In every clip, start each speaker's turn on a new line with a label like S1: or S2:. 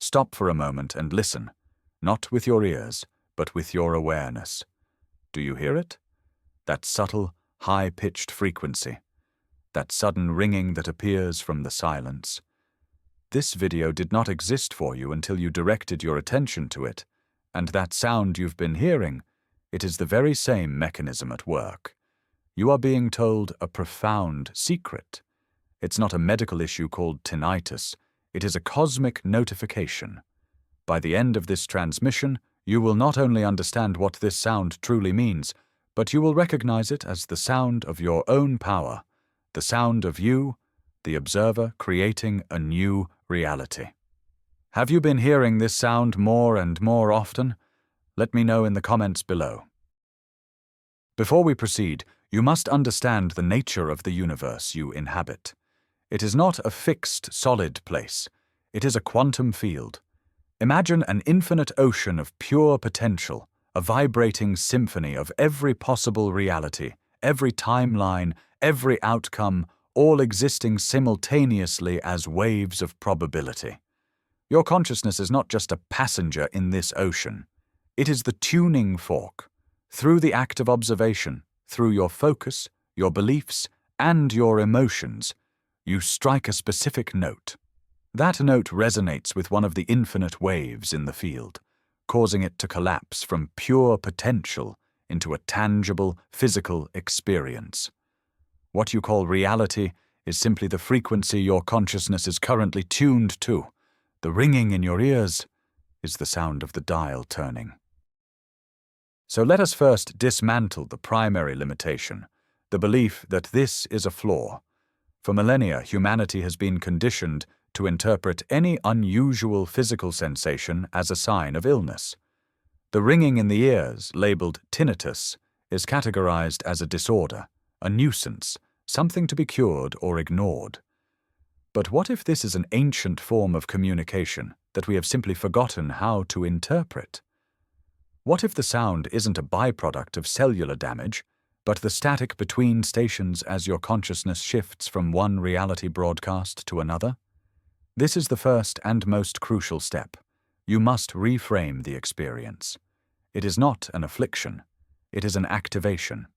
S1: Stop for a moment and listen, not with your ears, but with your awareness. Do you hear it? That subtle, high-pitched frequency. That sudden ringing that appears from the silence. This video did not exist for you until you directed your attention to it, and that sound you've been hearing, it is the very same mechanism at work. You are being told a profound secret. It's not a medical issue called tinnitus. It is a cosmic notification. By the end of this transmission, you will not only understand what this sound truly means, but you will recognize it as the sound of your own power, the sound of you, the observer, creating a new reality. Have you been hearing this sound more and more often? Let me know in the comments below. Before we proceed, you must understand the nature of the universe you inhabit. It is not a fixed, solid place. It is a quantum field. Imagine an infinite ocean of pure potential, a vibrating symphony of every possible reality, every timeline, every outcome, all existing simultaneously as waves of probability. Your consciousness is not just a passenger in this ocean. It is the tuning fork. Through the act of observation, through your focus, your beliefs, and your emotions, you strike a specific note. That note resonates with one of the infinite waves in the field, causing it to collapse from pure potential into a tangible, physical experience. What you call reality is simply the frequency your consciousness is currently tuned to. The ringing in your ears is the sound of the dial turning. So let us first dismantle the primary limitation, the belief that this is a flaw. For millennia, humanity has been conditioned to interpret any unusual physical sensation as a sign of illness. The ringing in the ears, labeled tinnitus, is categorized as a disorder, a nuisance, something to be cured or ignored. But what if this is an ancient form of communication that we have simply forgotten how to interpret? What if the sound isn't a byproduct of cellular damage, but the static between stations as your consciousness shifts from one reality broadcast to another? This is the first and most crucial step. You must reframe the experience. It is not an affliction. It is an activation.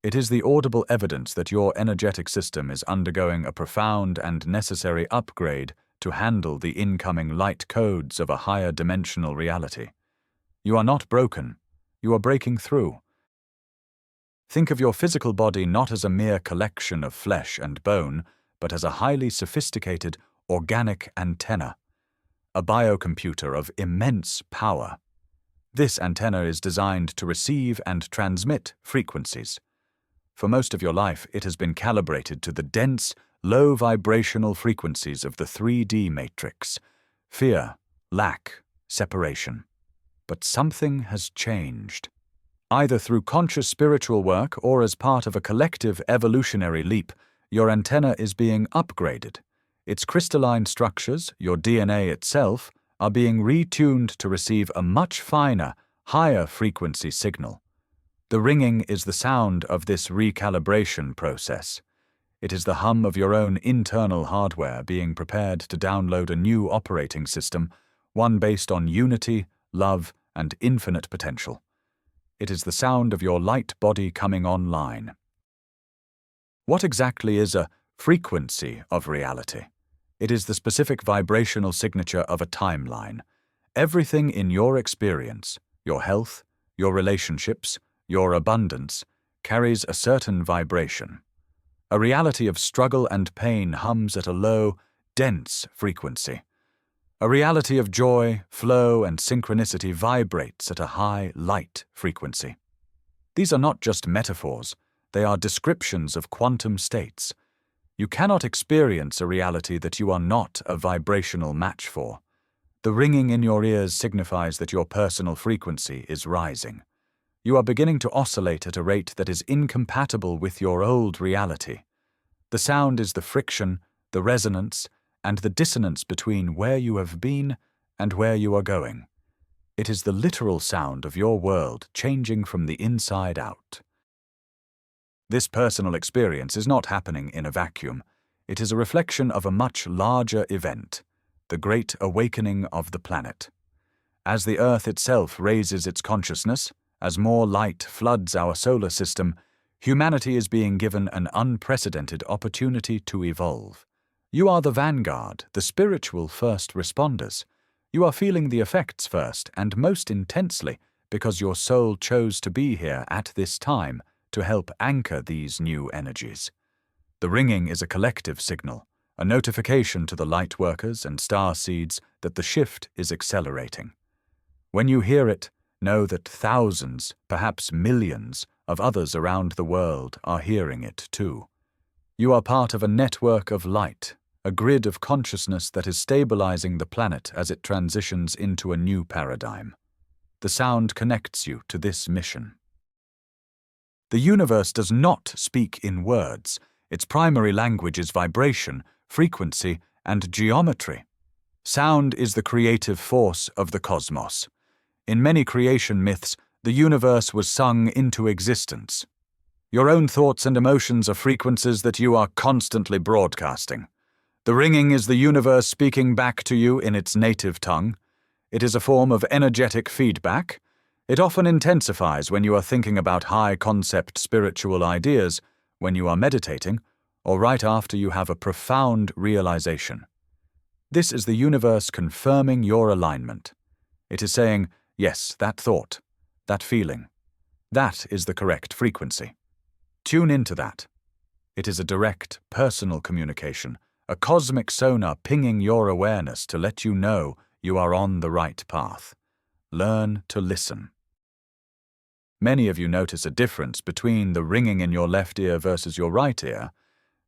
S1: It is the audible evidence that your energetic system is undergoing a profound and necessary upgrade to handle the incoming light codes of a higher dimensional reality. You are not broken. You are breaking through. Think of your physical body not as a mere collection of flesh and bone, but as a highly sophisticated, organic antenna, a biocomputer of immense power. This antenna is designed to receive and transmit frequencies. For most of your life, it has been calibrated to the dense, low-vibrational frequencies of the 3D matrix: fear, lack, separation. But something has changed. Either through conscious spiritual work or as part of a collective evolutionary leap, your antenna is being upgraded. Its crystalline structures, your DNA itself, are being retuned to receive a much finer, higher frequency signal. The ringing is the sound of this recalibration process. It is the hum of your own internal hardware being prepared to download a new operating system, one based on unity, love, and infinite potential. It is the sound of your light body coming online. What exactly is a frequency of reality? It is the specific vibrational signature of a timeline. Everything in your experience, your health, your relationships, your abundance, carries a certain vibration. A reality of struggle and pain hums at a low, dense frequency. A reality of joy, flow, and synchronicity vibrates at a high, light frequency. These are not just metaphors, they are descriptions of quantum states. You cannot experience a reality that you are not a vibrational match for. The ringing in your ears signifies that your personal frequency is rising. You are beginning to oscillate at a rate that is incompatible with your old reality. The sound is the friction, the resonance, and the dissonance between where you have been and where you are going. It is the literal sound of your world changing from the inside out. This personal experience is not happening in a vacuum. It is a reflection of a much larger event, the great awakening of the planet. As the Earth itself raises its consciousness, as more light floods our solar system, humanity is being given an unprecedented opportunity to evolve. You are the vanguard, the spiritual first responders. You are feeling the effects first and most intensely because your soul chose to be here at this time to help anchor these new energies. The ringing is a collective signal, a notification to the light workers and star seeds that the shift is accelerating. When you hear it, know that thousands, perhaps millions, of others around the world are hearing it too. You are part of a network of light, a grid of consciousness that is stabilizing the planet as it transitions into a new paradigm. The sound connects you to this mission. The universe does not speak in words. Its primary language is vibration, frequency, and geometry. Sound is the creative force of the cosmos. In many creation myths, the universe was sung into existence. Your own thoughts and emotions are frequencies that you are constantly broadcasting. The ringing is the universe speaking back to you in its native tongue. It is a form of energetic feedback. It often intensifies when you are thinking about high-concept spiritual ideas, when you are meditating, or right after you have a profound realization. This is the universe confirming your alignment. It is saying, yes, that thought, that feeling, that is the correct frequency. Tune into that. It is a direct, personal communication, a cosmic sonar pinging your awareness to let you know you are on the right path. Learn to listen. Many of you notice a difference between the ringing in your left ear versus your right ear.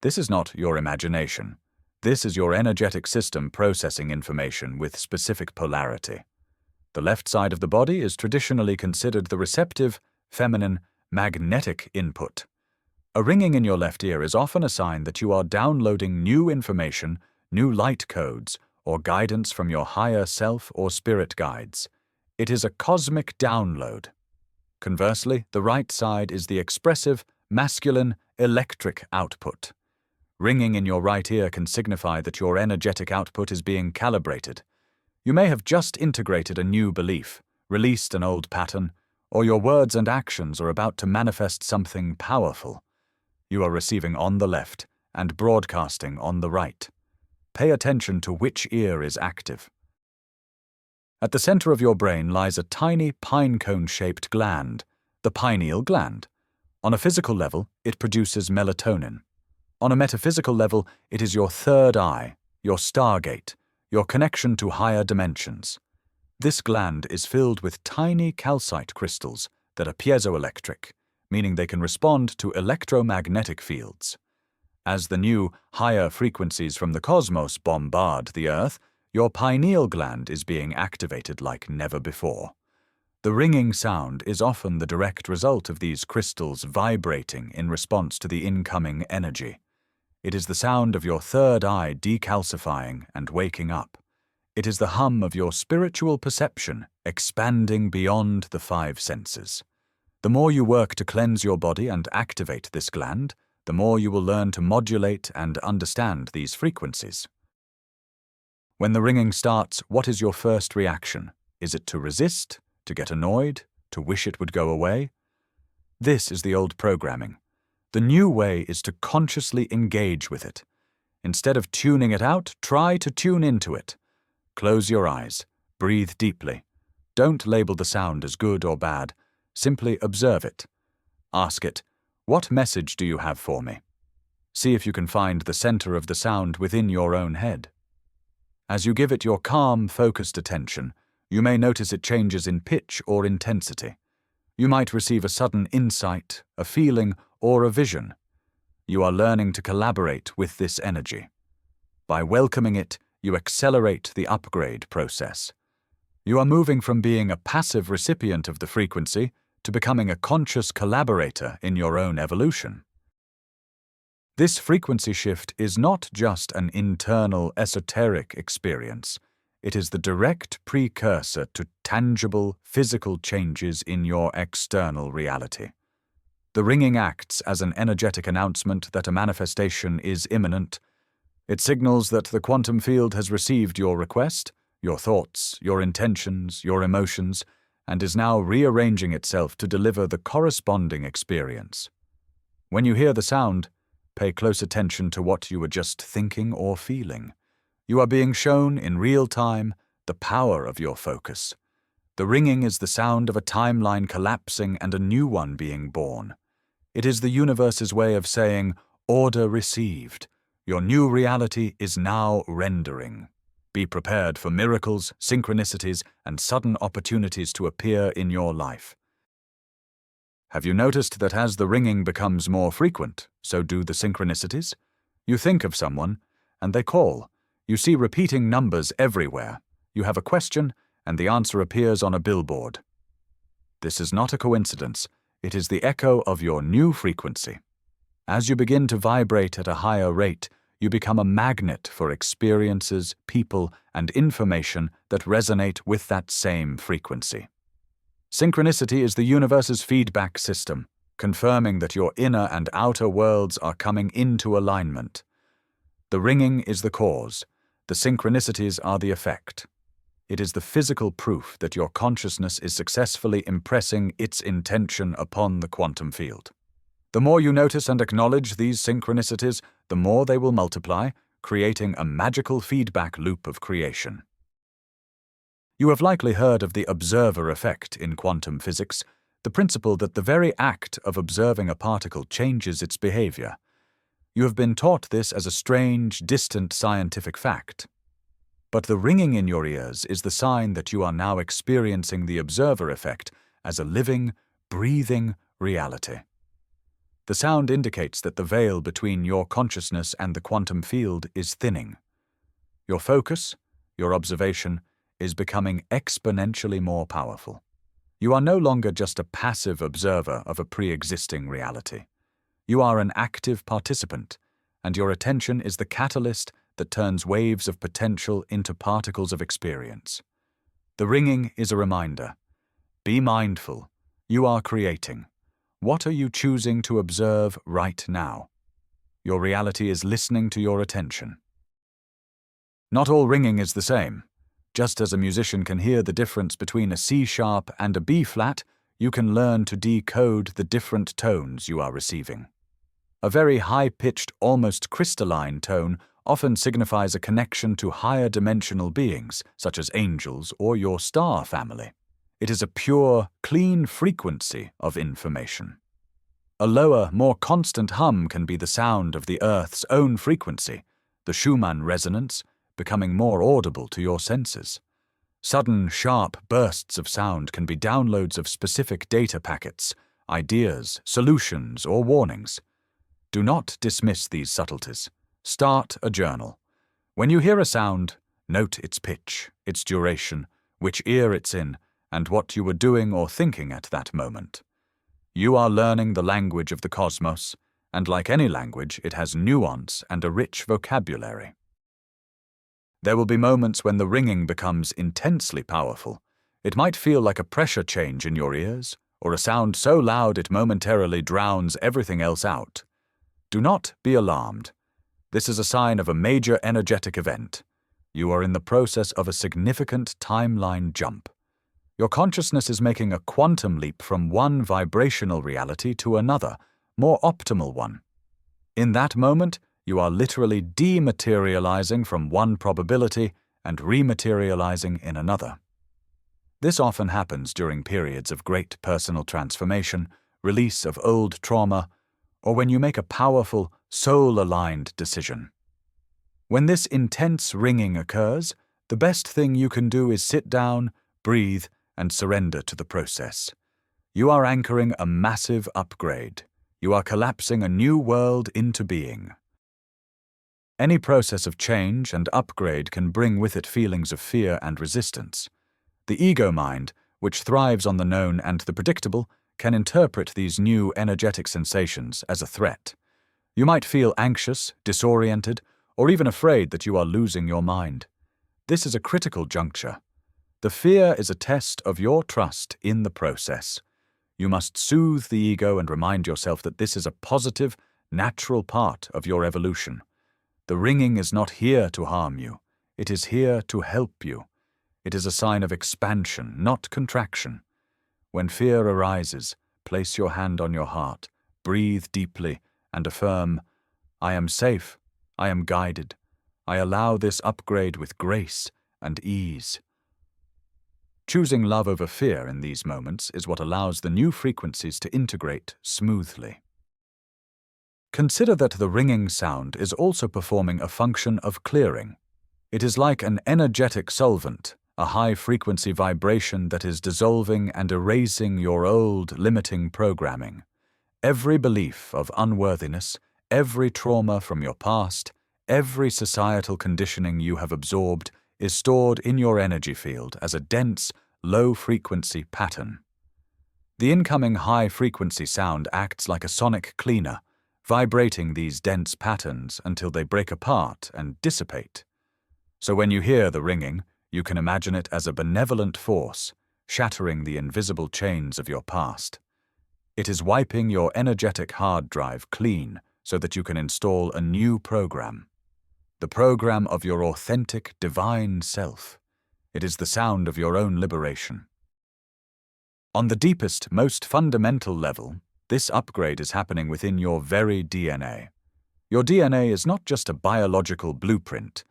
S1: This is not your imagination. This is your energetic system processing information with specific polarity. The left side of the body is traditionally considered the receptive, feminine, magnetic input. A ringing in your left ear is often a sign that you are downloading new information, new light codes, or guidance from your higher self or spirit guides. It is a cosmic download. Conversely, the right side is the expressive, masculine, electric output. Ringing in your right ear can signify that your energetic output is being calibrated. You may have just integrated a new belief, released an old pattern, or your words and actions are about to manifest something powerful. You are receiving on the left and broadcasting on the right. Pay attention to which ear is active. At the center of your brain lies a tiny pine-cone-shaped gland, the pineal gland. On a physical level, it produces melatonin. On a metaphysical level, it is your third eye, your stargate, your connection to higher dimensions. This gland is filled with tiny calcite crystals that are piezoelectric, meaning they can respond to electromagnetic fields. As the new, higher frequencies from the cosmos bombard the Earth, your pineal gland is being activated like never before. The ringing sound is often the direct result of these crystals vibrating in response to the incoming energy. It is the sound of your third eye decalcifying and waking up. It is the hum of your spiritual perception expanding beyond the five senses. The more you work to cleanse your body and activate this gland, the more you will learn to modulate and understand these frequencies. When the ringing starts, what is your first reaction? Is it to resist, to get annoyed, to wish it would go away? This is the old programming. The new way is to consciously engage with it. Instead of tuning it out, try to tune into it. Close your eyes. Breathe deeply. Don't label the sound as good or bad. Simply observe it. Ask it, what message do you have for me? See if you can find the center of the sound within your own head. As you give it your calm, focused attention, you may notice it changes in pitch or intensity. You might receive a sudden insight, a feeling, or a vision. You are learning to collaborate with this energy. By welcoming it, you accelerate the upgrade process. You are moving from being a passive recipient of the frequency to becoming a conscious collaborator in your own evolution. This frequency shift is not just an internal, esoteric experience. It is the direct precursor to tangible, physical changes in your external reality. The ringing acts as an energetic announcement that a manifestation is imminent. It signals that the quantum field has received your request, your thoughts, your intentions, your emotions, and is now rearranging itself to deliver the corresponding experience. When you hear the sound, pay close attention to what you were just thinking or feeling. You are being shown in real time the power of your focus. The ringing is the sound of a timeline collapsing and a new one being born. It is the universe's way of saying, "Order received. Your new reality is now rendering." Be prepared for miracles, synchronicities, and sudden opportunities to appear in your life. Have you noticed that as the ringing becomes more frequent, so do the synchronicities? You think of someone, and they call. You see repeating numbers everywhere. You have a question, and the answer appears on a billboard. This is not a coincidence. It is the echo of your new frequency. As you begin to vibrate at a higher rate, you become a magnet for experiences, people, and information that resonate with that same frequency. Synchronicity is the universe's feedback system, confirming that your inner and outer worlds are coming into alignment. The ringing is the cause. The synchronicities are the effect. It is the physical proof that your consciousness is successfully impressing its intention upon the quantum field. The more you notice and acknowledge these synchronicities, the more they will multiply, creating a magical feedback loop of creation. You have likely heard of the observer effect in quantum physics, the principle that the very act of observing a particle changes its behavior. You have been taught this as a strange, distant scientific fact. But the ringing in your ears is the sign that you are now experiencing the observer effect as a living, breathing reality. The sound indicates that the veil between your consciousness and the quantum field is thinning. Your focus, your observation, is becoming exponentially more powerful. You are no longer just a passive observer of a pre-existing reality. You are an active participant, and your attention is the catalyst that turns waves of potential into particles of experience. The ringing is a reminder. Be mindful. You are creating. What are you choosing to observe right now? Your reality is listening to your attention. Not all ringing is the same. Just as a musician can hear the difference between a C-sharp and a B-flat, you can learn to decode the different tones you are receiving. A very high-pitched, almost crystalline tone often signifies a connection to higher dimensional beings, such as angels or your star family. It is a pure, clean frequency of information. A lower, more constant hum can be the sound of the Earth's own frequency, the Schumann resonance, becoming more audible to your senses. Sudden, sharp bursts of sound can be downloads of specific data packets, ideas, solutions, or warnings. Do not dismiss these subtleties. Start a journal. When you hear a sound, note its pitch, its duration, which ear it's in, and what you were doing or thinking at that moment. You are learning the language of the cosmos, and like any language, it has nuance and a rich vocabulary. There will be moments when the ringing becomes intensely powerful. It might feel like a pressure change in your ears, or a sound so loud it momentarily drowns everything else out. Do not be alarmed. This is a sign of a major energetic event. You are in the process of a significant timeline jump. Your consciousness is making a quantum leap from one vibrational reality to another, more optimal one. In that moment, you are literally dematerializing from one probability and rematerializing in another. This often happens during periods of great personal transformation, release of old trauma, or when you make a powerful, soul-aligned decision. When this intense ringing occurs, the best thing you can do is sit down, breathe, and surrender to the process. You are anchoring a massive upgrade. You are collapsing a new world into being. Any process of change and upgrade can bring with it feelings of fear and resistance. The ego mind, which thrives on the known and the predictable, can interpret these new energetic sensations as a threat. You might feel anxious, disoriented, or even afraid that you are losing your mind. This is a critical juncture. The fear is a test of your trust in the process. You must soothe the ego and remind yourself that this is a positive, natural part of your evolution. The ringing is not here to harm you. It is here to help you. It is a sign of expansion, not contraction. When fear arises, place your hand on your heart, breathe deeply, and affirm, I am safe, I am guided. I allow this upgrade with grace and ease. Choosing love over fear in these moments is what allows the new frequencies to integrate smoothly. Consider that the ringing sound is also performing a function of clearing. It is like an energetic solvent, a high-frequency vibration that is dissolving and erasing your old, limiting programming. Every belief of unworthiness, every trauma from your past, every societal conditioning you have absorbed is stored in your energy field as a dense, low-frequency pattern. The incoming high-frequency sound acts like a sonic cleaner, vibrating these dense patterns until they break apart and dissipate. So when you hear the ringing, you can imagine it as a benevolent force, shattering the invisible chains of your past. It is wiping your energetic hard drive clean so that you can install a new program. The program of your authentic, divine self. It is the sound of your own liberation. On the deepest, most fundamental level, this upgrade is happening within your very DNA. Your DNA is not just a biological blueprint.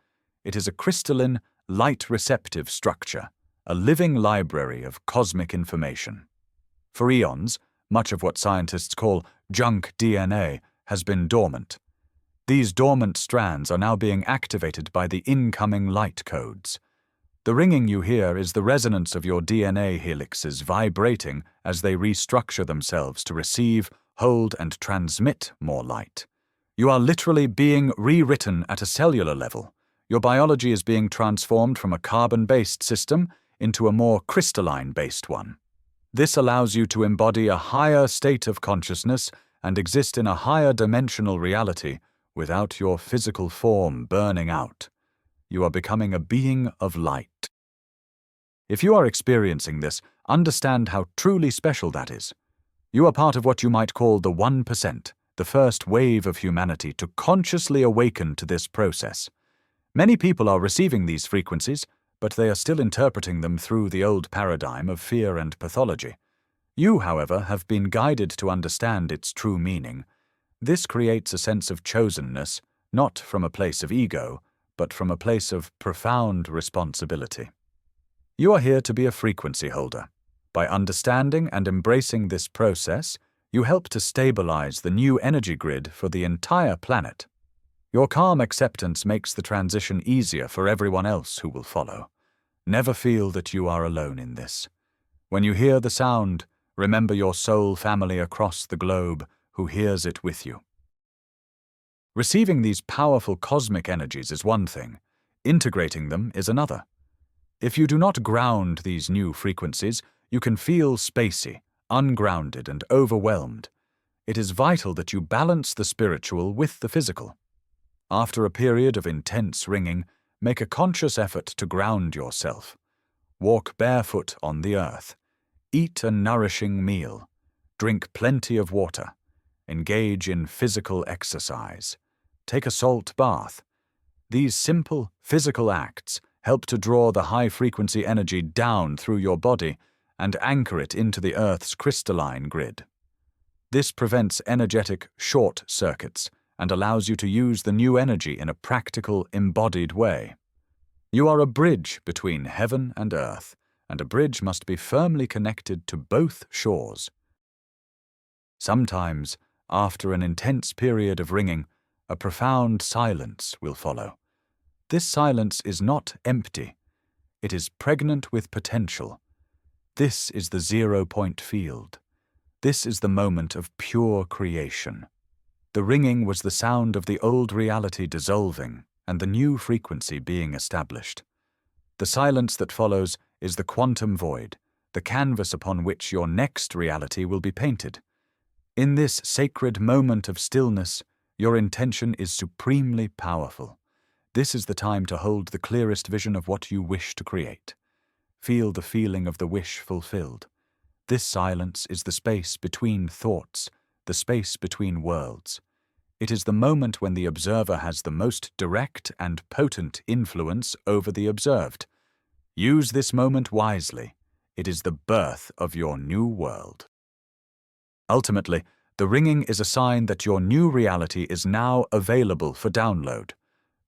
S1: It is a crystalline, light-receptive structure, a living library of cosmic information. For eons, much of what scientists call junk DNA has been dormant. These dormant strands are now being activated by the incoming light codes. The ringing you hear is the resonance of your DNA helixes vibrating as they restructure themselves to receive, hold, and transmit more light. You are literally being rewritten at a cellular level. Your biology is being transformed from a carbon-based system into a more crystalline-based one. This allows you to embody a higher state of consciousness and exist in a higher dimensional reality without your physical form burning out. You are becoming a being of light. If you are experiencing this, understand how truly special that is. You are part of what you might call the 1%, the first wave of humanity to consciously awaken to this process. Many people are receiving these frequencies, but they are still interpreting them through the old paradigm of fear and pathology. You, however, have been guided to understand its true meaning. This creates a sense of chosenness, not from a place of ego, but from a place of profound responsibility. You are here to be a frequency holder. By understanding and embracing this process, you help to stabilize the new energy grid for the entire planet. Your calm acceptance makes the transition easier for everyone else who will follow. Never feel that you are alone in this. When you hear the sound, remember your soul family across the globe who hears it with you. Receiving these powerful cosmic energies is one thing. Integrating them is another. If you do not ground these new frequencies, you can feel spacey, ungrounded, and overwhelmed. It is vital that you balance the spiritual with the physical. After a period of intense ringing, make a conscious effort to ground yourself. Walk barefoot on the earth. Eat a nourishing meal. Drink plenty of water. Engage in physical exercise. Take a salt bath. These simple, physical acts help to draw the high-frequency energy down through your body and anchor it into the Earth's crystalline grid. This prevents energetic short circuits and allows you to use the new energy in a practical, embodied way. You are a bridge between heaven and earth, and a bridge must be firmly connected to both shores. Sometimes, after an intense period of ringing, a profound silence will follow. This silence is not empty. It is pregnant with potential. This is the zero-point field. This is the moment of pure creation. The ringing was the sound of the old reality dissolving and the new frequency being established. The silence that follows is the quantum void, the canvas upon which your next reality will be painted. In this sacred moment of stillness, your intention is supremely powerful. This is the time to hold the clearest vision of what you wish to create. Feel the feeling of the wish fulfilled. This silence is the space between thoughts, the space between worlds. It is the moment when the observer has the most direct and potent influence over the observed. Use this moment wisely. It is the birth of your new world. Ultimately, the ringing is a sign that your new reality is now available for download.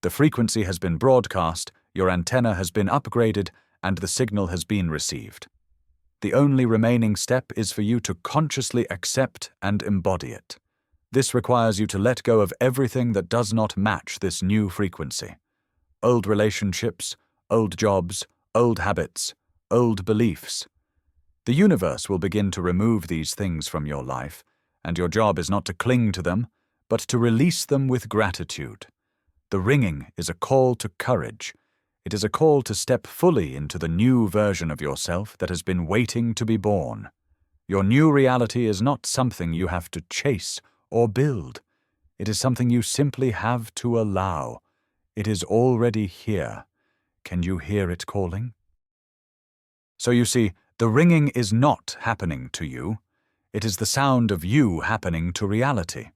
S1: The frequency has been broadcast, your antenna has been upgraded, and the signal has been received. The only remaining step is for you to consciously accept and embody it. This requires you to let go of everything that does not match this new frequency. Old relationships, old jobs, old habits, old beliefs. The universe will begin to remove these things from your life, and your job is not to cling to them, but to release them with gratitude. The ringing is a call to courage. It is a call to step fully into the new version of yourself that has been waiting to be born. Your new reality is not something you have to chase or build. It is something you simply have to allow. It is already here. Can you hear it calling? So you see, the ringing is not happening to you. It is the sound of you happening to reality.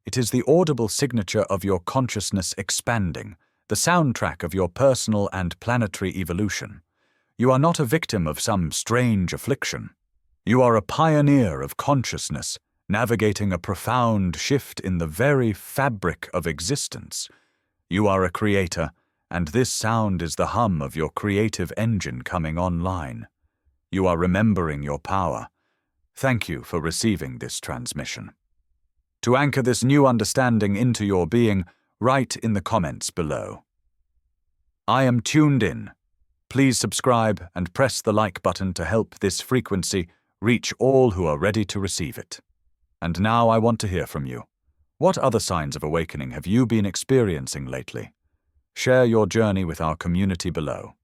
S1: It is the audible signature of your consciousness expanding, the soundtrack of your personal and planetary evolution. You are not a victim of some strange affliction. You are a pioneer of consciousness, navigating a profound shift in the very fabric of existence. You are a creator, and this sound is the hum of your creative engine coming online. You are remembering your power. Thank you for receiving this transmission. To anchor this new understanding into your being, write in the comments below. I am tuned in. Please subscribe and press the like button to help this frequency reach all who are ready to receive it. And now I want to hear from you. What other signs of awakening have you been experiencing lately? Share your journey with our community below.